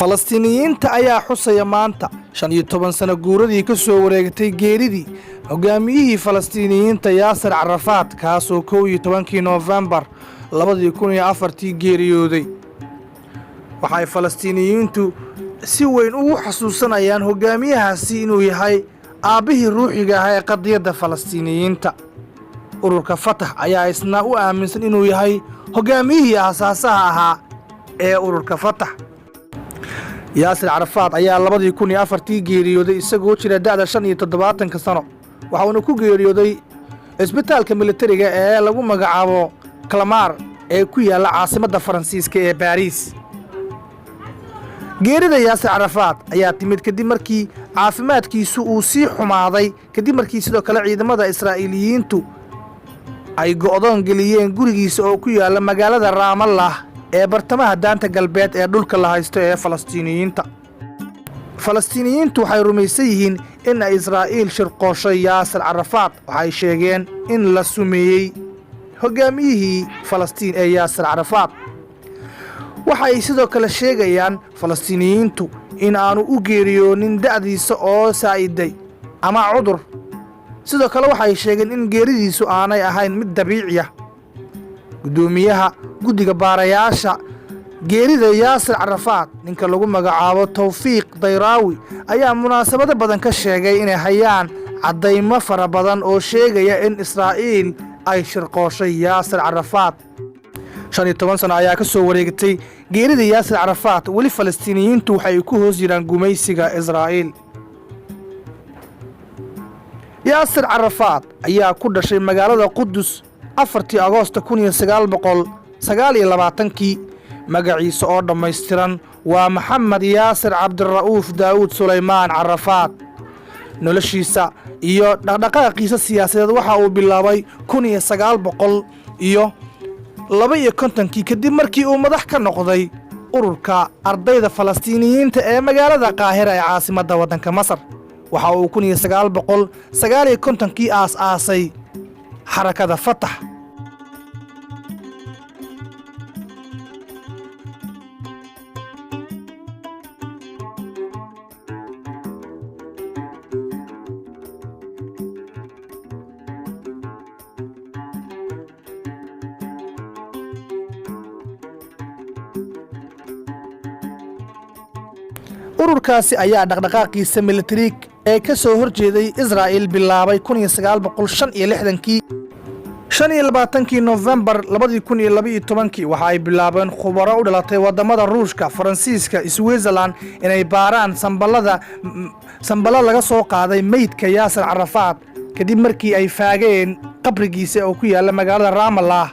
Falastiiniyiinta ayaa xusaya maanta 15 sano guuradii ka soo wareegtay geeridii hogaamiyihii Falastiiniyiinta Yaasir Carafaat kaasoo 11 November 2004 geeriyooday. Waxay Falastiiniyiintu si weyn ugu xasuusanayaan hogaamiyahaasi inuu yahay aabihii ruuxiga ah ee qadiyadda Falastiiniyiinta. Ururka Fatah ayaa isna u aaminsan inuu yahay hogaamiyihii aasaasaha ahaa ee ururka Fatah. Yaasir Carafaat ayaa 2004 geeriyooday isagoo jira da'da 75 sano. Waxa uu ku geeriyooday isbitaalka militariga ee lagu magacaabo Clamart ee ku yaala caasimadda Faransiiska ee Paris. Geerida Yaasir Carafaat ayaa timid kadib markii caafimaadkiisu uu sii xumaaday kadib markii sidoo kale ciidamada Israa'iiliyiintu ay go'doon geliyeen gurigiisa oo ku yaala magaalada Ramallah ee bartamaha daanta galbeed ee dhulka la haysto ee Falastiiniyiinta. Falastiiniyiintu waxay rumaysan yihiin in Israa'iil shirqooshay Yaasir Carafaat. Waxay sheegeen in la sumeeyay hogaamiyihii Falastiin ee Yaasir Carafaat. Waxay sidoo kale sheegayaan Falastiiniyiintu in aanu u geeriyoonin da'diisa oo saa'iday ama cudur. Sidoo kale waxay sheegeen in geeridiisu aanay ahayn mid dabiici ah. Gudoomiyaha guddiga baarayaasha geerida Yaasir Carafaat ninka lagu magacaabo Tawfiiq Dayraawi ayaa munaasabado badan ka sheegay inay hayaan cadaymo fara badan oo sheegaya in Israa'iil ay shirqooshay Yaasir Carafaat. 15 sano ayaa ka soo wareegtay geerida Yaasir Carafaat. Weli Falastiiniyiintu waxay ku hoos jiraan gumaysiga Israa'iil. Yaasir Carafaat ayaa ku dhashay magaalada Qudus 4 Agoosto 1929. magaciisa oo dhammaystiran waa Maxamed Yaasir Cabdira'uuf Daawud Sulaymaan Carafaat. noloshiisa iyo dhaqdhaqaaqiisa siyaasadeed waxa uu bilaabay 1952 kadib markii uu madax ka noqday ururka ardayda Falastiiniyiinta ee magaalada Qaahira ee caasimadda waddanka Masar. waxa uu 1959 aasaasay xarakada Fatah. ururkaasi ayaa dhaqdhaqaaqiisa militariga ee ka soo horjeeday Israa'iil bilaabay 1965. 25 November 2012 waxa ay bilaabeen khubaro u dhalatay wadamada Ruushka, Faransiiska, Switzerland inay baaraan sambalo laga soo qaaday meydka Yaasir Carafaat kadib markii ay faageen qabrigiisa oo ku yaala magaalada Ramallah.